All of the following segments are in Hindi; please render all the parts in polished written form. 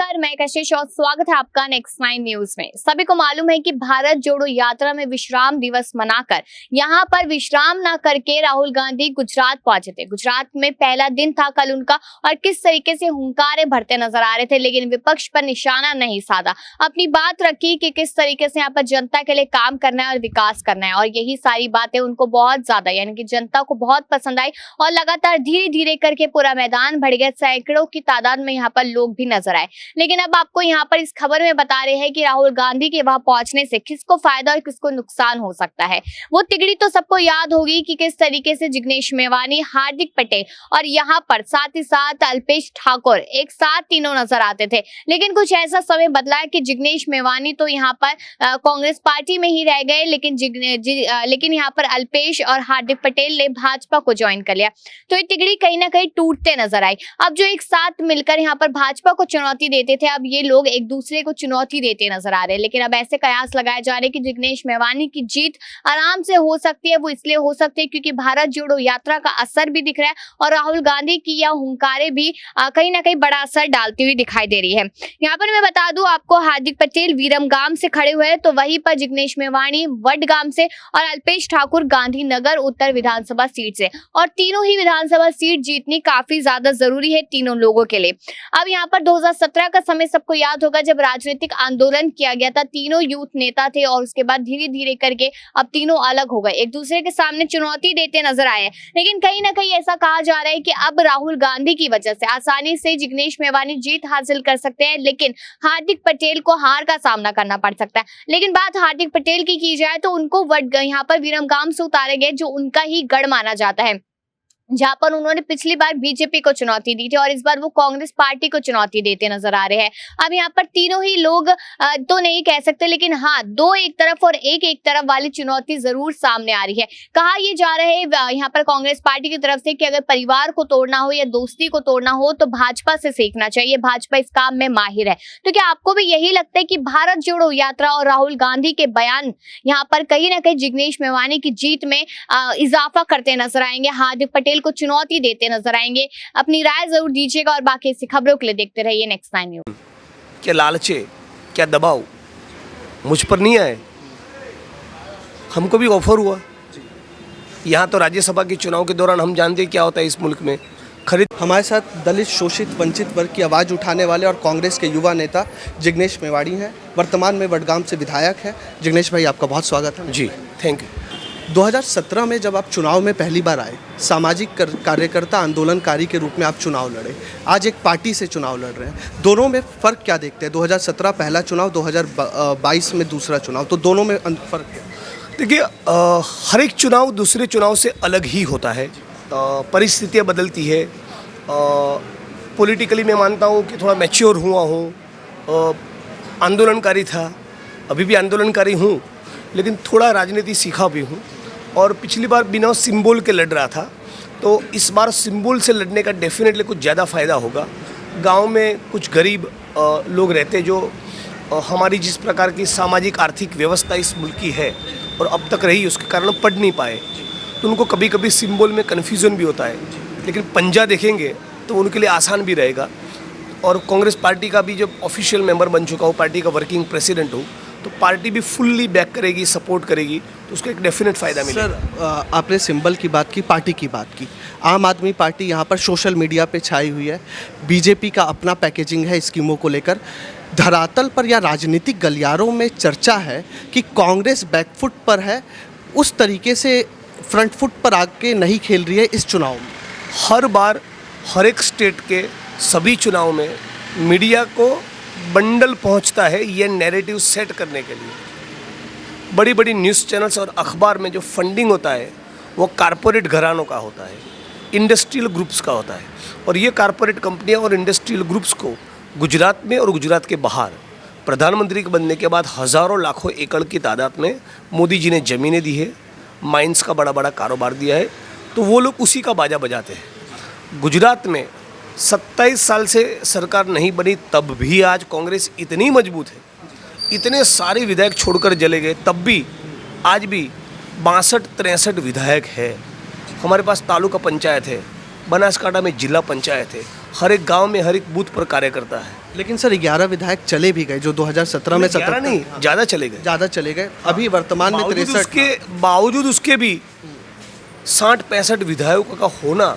नमस्कार, मैं कशिश और स्वागत है आपका नेक्स्ट 9 न्यूज में। सभी को मालूम है कि भारत जोड़ो यात्रा में विश्राम दिवस मनाकर यहां पर विश्राम ना करके राहुल गांधी गुजरात पहुंचे थे। गुजरात में पहला दिन था कल उनका और किस तरीके से हुंकारे भरते नजर आ रहे थे, लेकिन विपक्ष पर निशाना नहीं साधा। अपनी बात रखी कि किस तरीके से यहाँ पर जनता के लिए काम करना है और विकास करना है, और यही सारी बातें उनको बहुत ज्यादा यानी कि जनता को बहुत पसंद आई और लगातार धीरे धीरे करके पूरा मैदान भर गया। सैकड़ों की तादाद में यहाँ पर लोग भी नजर आए। लेकिन अब आपको यहाँ पर इस खबर में बता रहे हैं कि राहुल गांधी के वहां पहुंचने से किसको फायदा और किसको नुकसान हो सकता है। वो तिगड़ी तो सबको याद होगी कि किस तरीके से जिग्नेश मेवानी, हार्दिक पटेल और यहाँ पर साथ ही साथ अल्पेश ठाकुर एक साथ तीनों नजर आते थे। लेकिन कुछ ऐसा समय बदला है कि जिग्नेश मेवानी तो यहाँ पर कांग्रेस पार्टी में ही रह गए, लेकिन यहाँ पर अल्पेश और हार्दिक पटेल ने भाजपा को ज्वाइन कर लिया। तो ये तिगड़ी कहीं ना कहीं टूटते नजर आई। अब जो एक साथ मिलकर यहाँ पर भाजपा को चुनौती देते थे, अब ये लोग एक दूसरे को चुनौती देते नजर आ रहे हैं। लेकिन अब ऐसे कयास लगाए जा रहे हैं कि जिग्नेश मेवानी की जीत आराम से हो सकती है। वो इसलिए हो सकती है क्योंकि भारत जोड़ो यात्रा का असर भी दिख रहा है और राहुल गांधी की यह हुंकारे भी कहीं ना कहीं बड़ा असर डालती हुई दिखाई दे रही है। यहाँ पर मैं बता दूं आपको, हार्दिक पटेल विरमगाम से खड़े हुए हैं, तो वहीं पर जिग्नेश मेवानी वडगाम से और अल्पेश ठाकुर गांधीनगर उत्तर विधानसभा सीट से, और तीनों ही विधानसभा सीट जीतनी काफी ज्यादा जरूरी है तीनों लोगों के लिए। अब यहाँ पर 2017 का समय सबको याद होगा, जब राजनीतिक आंदोलन किया गया था। तीनों यूथ नेता थे और उसके बाद धीरे धीरे करके अब तीनों अलग हो गए, एक दूसरे के सामने चुनौती देते नजर आए। लेकिन कहीं ना कहीं ऐसा कहा जा रहा है कि अब राहुल गांधी की वजह से आसानी से जिग्नेश मेवानी जीत हासिल कर सकते हैं, लेकिन हार्दिक पटेल को हार का सामना करना पड़ सकता है। लेकिन बात हार्दिक पटेल की जाए तो उनको यहाँ पर विरमगाम से उतारे गए, जो उनका ही गढ़ माना जाता है, जहां पर उन्होंने पिछली बार बीजेपी को चुनौती दी थी और इस बार वो कांग्रेस पार्टी को चुनौती देते नजर आ रहे हैं। अब यहाँ पर तीनों ही लोग तो नहीं कह सकते, लेकिन हाँ, दो एक तरफ और एक तरफ वाली चुनौती जरूर सामने आ रही है। कहा यह जा रहा है यहाँ पर कांग्रेस पार्टी की तरफ से कि अगर परिवार को तोड़ना हो या दोस्ती को तोड़ना हो तो भाजपा से सीखना चाहिए, भाजपा इस काम में माहिर है। तो क्या आपको भी यही लगता है कि भारत जोड़ो यात्रा और राहुल गांधी के बयान यहाँ पर कहीं ना कहीं जिग्नेश मेवानी की जीत में इजाफा करते नजर आएंगे, हार्दिक पटेल को चुनौती देते नजर आएंगे? अपनी राय जरूर दीजिएगा और बाकी ऐसी खबरों के लिए देखते रहिए नेक्स्ट 9 न्यूज। क्या लालचे, क्या दबाव मुझ पर नहीं आए? हमको भी ऑफर हुआ। यहाँ तो राज्यसभा के चुनाव के दौरान हम जानते हैं क्या होता है इस मुल्क में। हमारे साथ दलित, शोषित, वंचित वर्ग की आवाज़ उठाने वाले और कांग्रेस के युवा नेता जिग्नेश मेवानी हैं। वर्तमान में वडगाम से विधायक हैं। जिग्नेश भाई, आपका बहुत स्वागत है। जी, थैंक यू। 2017 में जब आप चुनाव में पहली बार आए, सामाजिक कार्यकर्ता, आंदोलनकारी के रूप में आप चुनाव लड़े। आज एक पार्टी से चुनाव लड़ रहे हैं। दोनों में फ़र्क क्या देखते हैं? 2017 पहला चुनाव, 2022 में दूसरा चुनाव, तो दोनों में फ़र्क क्या? देखिए, हर एक चुनाव दूसरे चुनाव से अलग ही होता है। परिस्थितियाँ बदलती है। पॉलिटिकली मैं मानता हूँ कि थोड़ा मैच्योर हुआ हूँ। आंदोलनकारी था, अभी भी आंदोलनकारी हूँ, लेकिन थोड़ा राजनीति सीखा भी हूँ। और पिछली बार बिना सिंबल के लड़ रहा था, तो इस बार सिंबल से लड़ने का डेफिनेटली कुछ ज़्यादा फ़ायदा होगा। गांव में कुछ गरीब लोग रहते जो हमारी जिस प्रकार की सामाजिक आर्थिक व्यवस्था इस मुल्क की है और अब तक रही, उसके कारण पढ़ नहीं पाए, तो उनको कभी कभी सिंबल में कन्फ्यूज़न भी होता है। लेकिन पंजा देखेंगे तो उनके लिए आसान भी रहेगा। और कांग्रेस पार्टी का भी जब ऑफिशियल मेंबर बन चुका हूँ, पार्टी का वर्किंग प्रेसिडेंट हूँ, तो पार्टी भी फुल्ली बैक करेगी, सपोर्ट करेगी, तो उसका एक डेफिनेट फ़ायदा मिलेगा। सर, आपने सिंबल की बात की, पार्टी की बात की। आम आदमी पार्टी यहाँ पर सोशल मीडिया पे छाई हुई है। बीजेपी का अपना पैकेजिंग है स्कीमों को लेकर। धरातल पर या राजनीतिक गलियारों में चर्चा है कि कांग्रेस बैकफुट पर है, उस तरीके से फ्रंट फुट पर आके नहीं खेल रही है इस चुनाव में। हर बार हर एक स्टेट के सभी चुनाव में मीडिया को बंडल पहुंचता है ये नैरेटिव सेट करने के लिए। बड़ी बड़ी न्यूज़ चैनल्स और अखबार में जो फंडिंग होता है वो कारपोरेट घरानों का होता है, इंडस्ट्रियल ग्रुप्स का होता है। और ये कारपोरेट कंपनियां और इंडस्ट्रियल ग्रुप्स को गुजरात में और गुजरात के बाहर प्रधानमंत्री के बनने के बाद हज़ारों लाखों एकड़ की तादाद में मोदी जी ने ज़मीनें दी है, माइंस का बड़ा बड़ा कारोबार दिया है, तो वो लोग उसी का बाजा बजाते हैं। गुजरात में 27 साल से सरकार नहीं बनी, तब भी आज कांग्रेस इतनी मजबूत है, इतने सारे विधायक छोड़कर चले गए, तब भी आज भी 62-63 विधायक है। हमारे पास तालुका पंचायत है, बनासकांठा में जिला पंचायत है, हर एक गांव में, हर एक बूथ पर कार्य करता है। लेकिन सर 11 विधायक चले भी गए जो 2017 में 11 नहीं, ज़्यादा चले गए, ज़्यादा चले गए। अभी वर्तमान में 63। उसके बावजूद उसके भी 60-65 विधायकों का होना,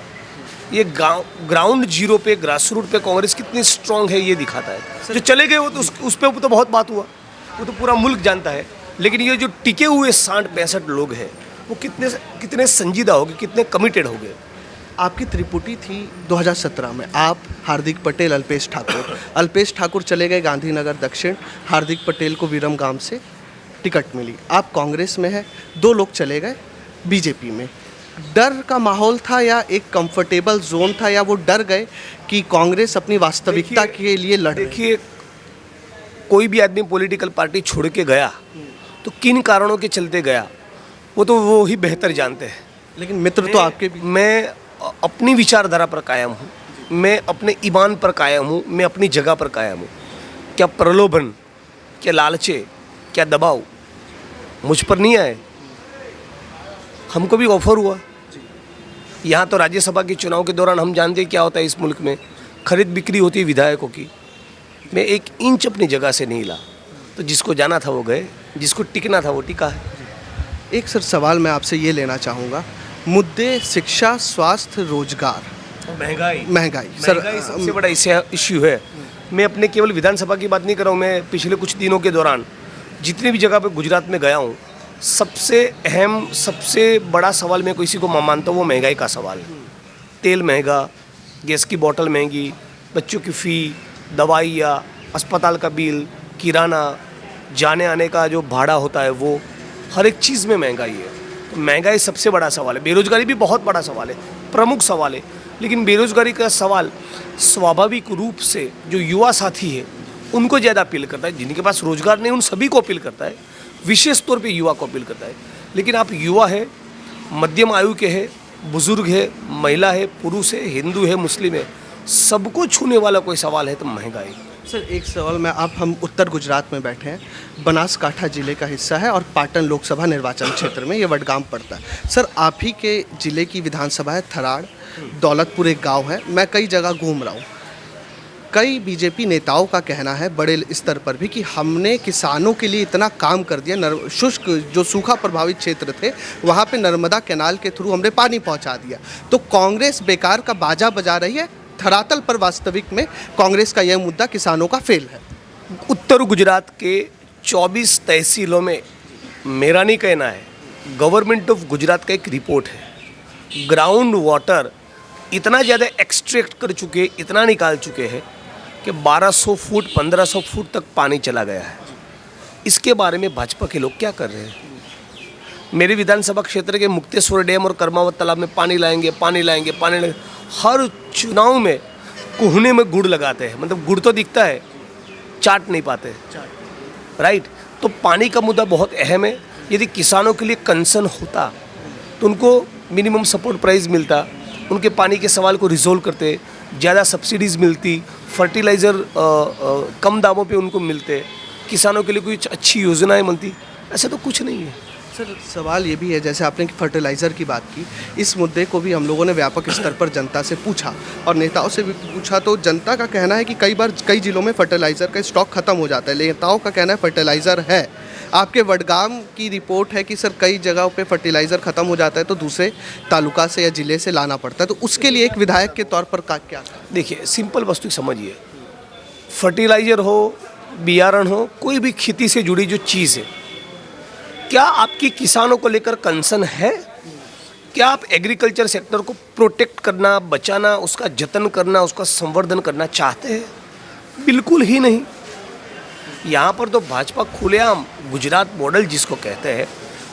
ये ग्राउंड जीरो पे, ग्रास रूट पे कांग्रेस कितनी स्ट्रांग है ये दिखाता है। जो चले गए वो तो उस पे तो बहुत बात हुआ, वो तो पूरा मुल्क जानता है। लेकिन ये जो टिके हुए 60-65 लोग हैं वो कितने संजीदा हो गए, कितने कमिटेड हो गए। आपकी त्रिपुटी थी 2017 में, आप, हार्दिक पटेल, अल्पेश ठाकुर चले गए गांधीनगर दक्षिण, हार्दिक पटेल को विरमगाम से टिकट मिली। आप कांग्रेस में है, 2 लोग चले गए बीजेपी में। डर का माहौल था या एक कंफर्टेबल जोन था, या वो डर गए कि कांग्रेस अपनी वास्तविकता के लिए लड़ रही है? देखिए, कोई भी आदमी पॉलिटिकल पार्टी छोड़ के गया तो किन कारणों के चलते गया वो ही बेहतर जानते हैं। लेकिन मित्र तो आपके भी। मैं अपनी विचारधारा पर कायम हूँ, मैं अपने ईमान पर कायम हूँ, मैं अपनी जगह पर कायम हूँ। क्या प्रलोभन, क्या लालचे, क्या दबाव मुझ पर नहीं आए। हमको भी ऑफर हुआ। यहाँ तो राज्यसभा के चुनाव के दौरान हम जानते हैं क्या होता है इस मुल्क में, खरीद बिक्री होती है विधायकों की। मैं 1 इंच अपनी जगह से नहीं हिला, तो जिसको जाना था वो गए, जिसको टिकना था वो टिका है। एक सर सवाल मैं आपसे ये लेना चाहूँगा, मुद्दे शिक्षा, स्वास्थ्य, रोजगार, महंगाई सर सबसे बड़ा इश्यू है। मैं अपने केवल विधानसभा की बात नहीं कर रहा हूँ, मैं पिछले कुछ दिनों के दौरान जितनी भी जगह पे गुजरात में गया हूँ, सबसे अहम, सबसे बड़ा सवाल मैं किसी को मानता हूँ वो महंगाई का सवाल है। तेल महंगा, गैस की बोतल महंगी, बच्चों की फ़ी, दवाइयाँ, अस्पताल का बिल, किराना, जाने आने का जो भाड़ा होता है वो, हर एक चीज़ में महंगाई है। तो महंगाई सबसे बड़ा सवाल है। बेरोजगारी भी बहुत बड़ा सवाल है, प्रमुख सवाल है। लेकिन बेरोजगारी का सवाल स्वाभाविक रूप से जो युवा साथी है उनको ज़्यादा अपील करता है। जिनके पास रोजगार नहीं उन सभी को अपील करता है, विशेष तौर पे युवा को अपील करता है। लेकिन आप युवा है, मध्यम आयु के हैं, बुजुर्ग है, महिला है, पुरुष है, हिंदू है, मुस्लिम है, सबको छूने वाला कोई सवाल है तो महंगाई। सर एक सवाल में, हम उत्तर गुजरात में बैठे हैं, बनासकाठा जिले का हिस्सा है और पाटन लोकसभा निर्वाचन क्षेत्र में ये वडगाम पड़ता है। सर आप ही के जिले की विधानसभा है थराड़, दौलतपुर एक गांव है। मैं कई जगह घूम रहा हूँ, कई बीजेपी नेताओं का कहना है बड़े स्तर पर भी कि हमने किसानों के लिए इतना काम कर दिया, शुष्क जो सूखा प्रभावित क्षेत्र थे वहाँ पे नर्मदा कैनाल के थ्रू हमने पानी पहुँचा दिया। तो कांग्रेस बेकार का बाजा बजा रही है, धरातल पर वास्तविक में कांग्रेस का यह मुद्दा किसानों का फेल है। उत्तर गुजरात के 24 तहसीलों में मेरा नहीं कहना है, गवर्नमेंट ऑफ गुजरात का एक रिपोर्ट है, ग्राउंड वाटर इतना ज़्यादा एक्सट्रैक्ट कर चुके, इतना निकाल चुके हैं कि 1200 फुट 1500 फुट तक पानी चला गया है। इसके बारे में भाजपा के लोग क्या कर रहे हैं? मेरे विधानसभा क्षेत्र के मुक्तेश्वर डैम और कर्मावत तालाब में पानी लाएंगे, हर चुनाव में कोहने में गुड़ लगाते हैं। मतलब गुड़ तो दिखता है, चाट नहीं पाते, राइट। तो पानी का मुद्दा बहुत अहम है। यदि किसानों के लिए कंसर्न होता तो उनको मिनिमम सपोर्ट प्राइस मिलता, उनके पानी के सवाल को रिजोल्व करते, ज़्यादा सब्सिडीज़ मिलती, फर्टिलाइज़र कम दामों पे उनको मिलते, किसानों के लिए कुछ अच्छी योजनाएं मिलती। ऐसा तो कुछ नहीं है। सर सवाल ये भी है, जैसे आपने फर्टिलाइज़र की बात की, इस मुद्दे को भी हम लोगों ने व्यापक स्तर पर जनता से पूछा और नेताओं से भी पूछा, तो जनता का कहना है कि कई बार कई जिलों में फर्टिलाइज़र का स्टॉक ख़त्म हो जाता है। नेताओं का कहना है फर्टिलाइज़र है। आपके वडगाम की रिपोर्ट है कि सर कई जगहों पे फर्टिलाइज़र ख़त्म हो जाता है तो दूसरे तालुका से या ज़िले से लाना पड़ता है। तो उसके लिए एक विधायक के तौर पर क्या? देखिए, सिंपल वस्तु समझिए, फर्टिलाइज़र हो, बियारण हो, कोई भी खेती से जुड़ी जो चीज़ है, क्या आपकी किसानों को लेकर कंसर्न है? क्या आप एग्रीकल्चर सेक्टर को प्रोटेक्ट करना, बचाना, उसका जतन करना, उसका संवर्धन करना चाहते हैं? बिल्कुल ही नहीं। यहाँ पर तो भाजपा खुलेआम गुजरात मॉडल जिसको कहते हैं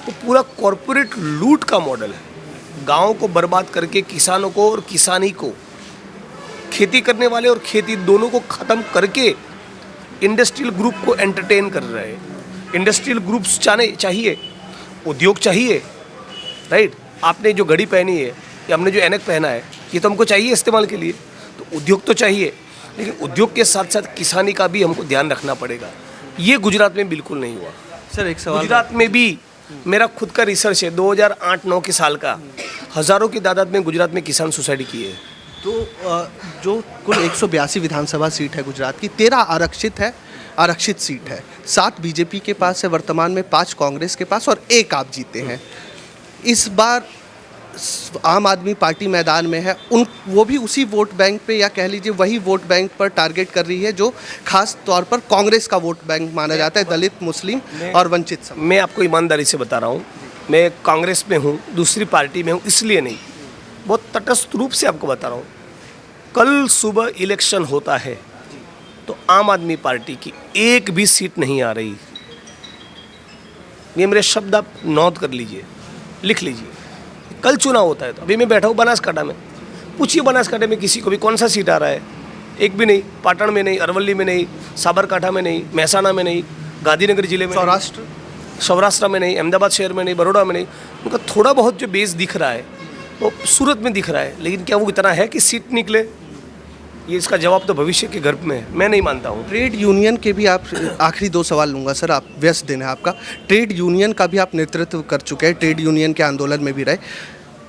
वो पूरा कॉरपोरेट लूट का मॉडल है। गाँव को बर्बाद करके किसानों को और किसानी को, खेती करने वाले और खेती दोनों को ख़त्म करके इंडस्ट्रियल ग्रुप को एंटरटेन कर रहे हैं। इंडस्ट्रियल ग्रुप्स चाहिए, उद्योग चाहिए, राइट। आपने जो घड़ी पहनी है या हमने जो ऐनक पहना है ये तो हमको चाहिए इस्तेमाल के लिए, तो उद्योग तो चाहिए, लेकिन उद्योग के साथ साथ किसानी का भी हमको ध्यान रखना पड़ेगा। ये गुजरात में बिल्कुल नहीं हुआ। सर एक सवाल, गुजरात में भी मेरा खुद का रिसर्च है 2008-9 के साल का, हज़ारों की तादाद में गुजरात में किसान सुसाइड की है। तो जो कुल 182 विधानसभा सीट है गुजरात की, 13 आरक्षित सीट है, 7 बीजेपी के पास है वर्तमान में, 5 कांग्रेस के पास और 1 आप जीते हैं। इस बार आम आदमी पार्टी मैदान में है, वो भी उसी वोट बैंक पे, या कह लीजिए वही वोट बैंक पर टारगेट कर रही है जो खास तौर पर कांग्रेस का वोट बैंक माना जाता है, दलित, मुस्लिम और वंचित समाज। मैं आपको ईमानदारी से बता रहा हूँ, मैं कांग्रेस में हूँ, दूसरी पार्टी में हूँ, इसलिए नहीं, बहुत तटस्थ रूप से आपको बता रहा हूँ। कल सुबह इलेक्शन होता है तो आम आदमी पार्टी की एक भी सीट नहीं आ रही। ये मेरे शब्द आप नोट कर लीजिए, लिख लीजिए। कल चुनाव होता है तो अभी मैं बैठा हूँ बनासकांठा में, पूछिए बनासकांठा में किसी को भी कौन सा सीट आ रहा है, एक भी नहीं। पाटन में नहीं, अरवली में नहीं, साबरकांठा में नहीं, महसाना में नहीं, गांधीनगर जिले में, सौराष्ट्र में नहीं, अहमदाबाद शहर में नहीं, बड़ौदा में नहीं। उनका थोड़ा बहुत जो बेस दिख रहा है वो सूरत में दिख रहा है, लेकिन क्या वो इतना है कि सीट निकले? ये इसका जवाब तो भविष्य के गर्भ में है, मैं नहीं मानता हूँ। ट्रेड यूनियन के भी आप, आखिरी 2 सवाल लूँगा सर, आप व्यस्त दिन है आपका। ट्रेड यूनियन का भी आप नेतृत्व कर चुके हैं, ट्रेड यूनियन के आंदोलन में भी रहे।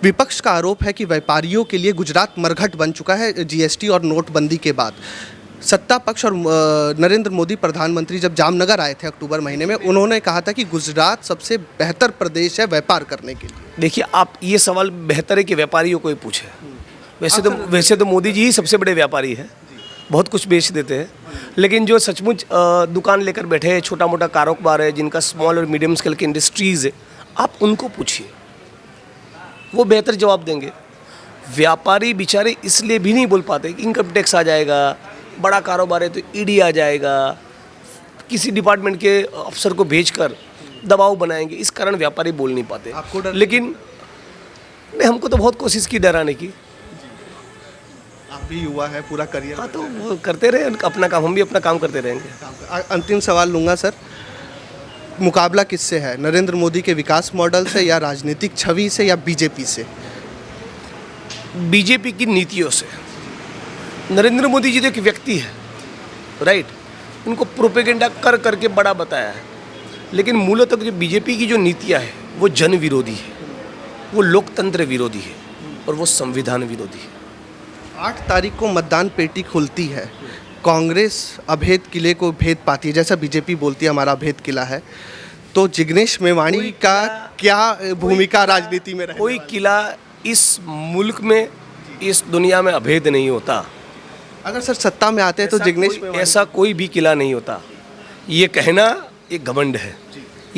विपक्ष का आरोप है कि व्यापारियों के लिए गुजरात मरघट बन चुका है जीएसटी और नोटबंदी के बाद। सत्ता पक्ष और नरेंद्र मोदी प्रधानमंत्री जब जामनगर आए थे अक्टूबर महीने में, उन्होंने कहा था कि गुजरात सबसे बेहतर प्रदेश है व्यापार करने के लिए। देखिए, आप ये सवाल बेहतर है कि व्यापारियों को ही पूछे। वैसे तो मोदी जी ही सबसे बड़े व्यापारी हैं, बहुत कुछ बेच देते हैं, लेकिन जो सचमुच दुकान लेकर बैठे हैं, छोटा मोटा कारोबार है, जिनका स्मॉल और मीडियम स्केल की इंडस्ट्रीज़ है, आप उनको पूछिए, वो बेहतर जवाब देंगे। व्यापारी बेचारे इसलिए भी नहीं बोल पाते कि इनकम टैक्स आ जाएगा, बड़ा कारोबार है तो ईडी आ जाएगा, किसी डिपार्टमेंट के अफसर को भेजकर दबाव बनाएंगे, इस कारण व्यापारी बोल नहीं पाते। आपको डर? लेकिन हमको तो बहुत कोशिश की डराने की। आप भी युवा है, पूरा करियर। हाँ, तो वो करते रहे अपना काम, हम भी अपना काम करते रहेंगे। अंतिम सवाल लूँगा सर, मुकाबला किससे है, नरेंद्र मोदी के विकास मॉडल से या राजनीतिक छवि से या बीजेपी से? बीजेपी की नीतियों से। नरेंद्र मोदी जी तो एक व्यक्ति है, राइट, उनको प्रोपेगेंडा कर करके बड़ा बताया है, लेकिन मूलतः जो बीजेपी की जो नीतियाँ है वो जन विरोधी है, वो लोकतंत्र विरोधी है और वो संविधान विरोधी है। 8 तारीख को मतदान पेटी खुलती है, कांग्रेस अभेद किले को भेद पाती है, जैसा बीजेपी बोलती है हमारा अभेद किला है, तो जिग्नेश मेवाणी का क्या भूमिका राजनीति में रहेगी? कोई किला इस मुल्क में, इस दुनिया में अभेद नहीं होता। अगर सर सत्ता में आते हैं तो जिग्नेश मेवाणी, ऐसा कोई भी किला नहीं होता। ये कहना एक घमंड है,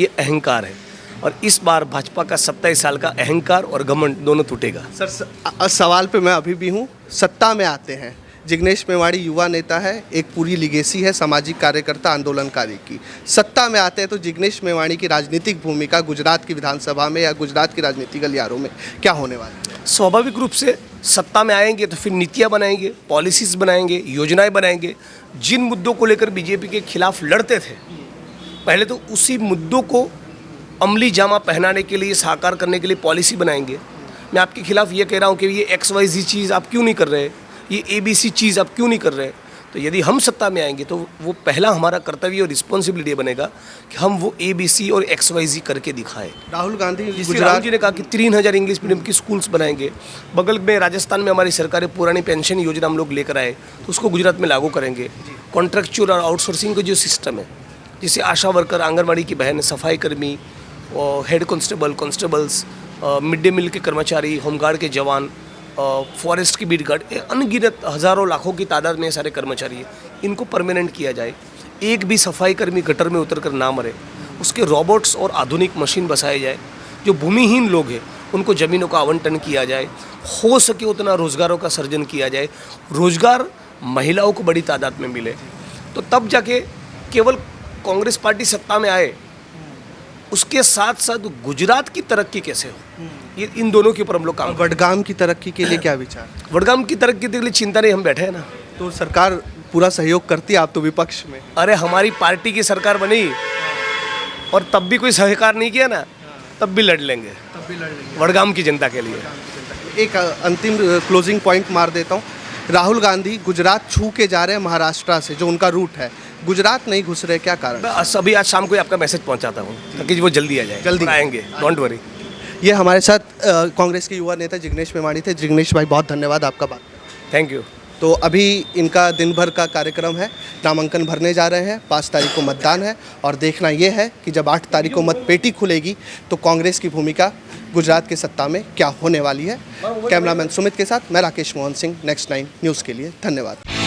ये अहंकार है, और इस बार भाजपा का 27 साल का अहंकार और घमंड दोनों टूटेगा। सर सवाल पे मैं अभी भी हूँ, सत्ता में आते हैं, जिग्नेश मेवाणी युवा नेता है, एक पूरी लिगेसी है सामाजिक कार्यकर्ता आंदोलनकारी की, सत्ता में आते हैं तो जिग्नेश मेवाणी की राजनीतिक भूमिका गुजरात की विधानसभा में या गुजरात की राजनीतिक गलियारों में क्या होने वाली है? स्वाभाविक रूप से सत्ता में आएंगे तो फिर नीतियाँ बनाएंगे, पॉलिसीज़ बनाएंगे, योजनाएं बनाएंगे। जिन मुद्दों को लेकर बीजेपी के खिलाफ लड़ते थे, पहले तो उसी मुद्दों को अमली जामा पहनाने के लिए, साकार करने के लिए पॉलिसी बनाएंगे। मैं आपके खिलाफ ये कह रहा हूँ कि ये XYZ चीज़ आप क्यों नहीं कर रहे, ये ABC चीज़ आप क्यों नहीं कर रहे। तो यदि हम सत्ता में आएंगे तो वो पहला हमारा कर्तव्य और रिस्पॉन्सिबिलिटी बनेगा कि हम वो ABC और XYZ करके दिखाएं। राहुल गांधी राहुल गुजरात जी ने कहा कि 3000 इंग्लिश मीडियम की स्कूल्स बनाएंगे। बगल में राजस्थान में हमारी सरकार पुरानी पेंशन योजना हम लोग लेकर आए, तो उसको गुजरात में लागू करेंगे। कॉन्ट्रैक्चुअल और आउटसोर्सिंग का जो सिस्टम है, जैसे आशा वर्कर, आंगनबाड़ी की बहन, सफाई कर्मी, head constables, mid day meal के कर्मचारी, होमगार्ड के जवान, फॉरेस्ट की बीट गार्ड, अनगिनत हज़ारों लाखों की तादाद में सारे कर्मचारी हैं, इनको परमानेंट किया जाए। एक भी सफाई कर्मी गटर में उतर कर ना मरे, उसके रोबोट्स और आधुनिक मशीन बसाए जाए। जो भूमिहीन लोग हैं उनको ज़मीनों का आवंटन किया जाए, हो सके उतना रोज़गारों का सृजन किया जाए, रोज़गार महिलाओं को बड़ी तादाद में मिले, तो तब जाके केवल कांग्रेस पार्टी सत्ता में आए। उसके साथ साथ गुजरात की तरक्की कैसे हो, ये इन दोनों के ऊपर हम लोग काम। वडगाम की तरक्की के लिए क्या विचार? वडगाम की तरक्की के लिए चिंता नहीं, हम बैठे हैं ना। तो सरकार पूरा सहयोग करती है, आप तो विपक्ष में। अरे हमारी पार्टी की सरकार बनी और तब भी कोई सहकार नहीं किया ना, तब भी लड़ लेंगे, वडगाम की जनता के लिए। एक अंतिम क्लोजिंग पॉइंट मार देता हूँ, राहुल गांधी गुजरात छू के जा रहे हैं महाराष्ट्र से, जो उनका रूट है, गुजरात नहीं घुस रहे, क्या कारण? अभी आज शाम को आपका मैसेज पहुंचाता हूँ ताकि वो जल्दी आ जाए। जल्दी आएंगे, डोंट वरी। ये हमारे साथ कांग्रेस के युवा नेता जिग्नेश मेवाणी थे। जिग्नेश भाई, बहुत धन्यवाद आपका बात। Thank you. तो अभी इनका दिन भर का कार्यक्रम है, नामांकन भरने जा रहे हैं, 5 तारीख को मतदान है और देखना ये है कि जब 8 तारीख को मतपेटी खुलेगी तो कांग्रेस की भूमिका गुजरात के सत्ता में क्या होने वाली है। कैमरामैन सुमित के साथ मैं राकेश मोहन सिंह, नेक्स्ट 9 न्यूज़ के लिए धन्यवाद।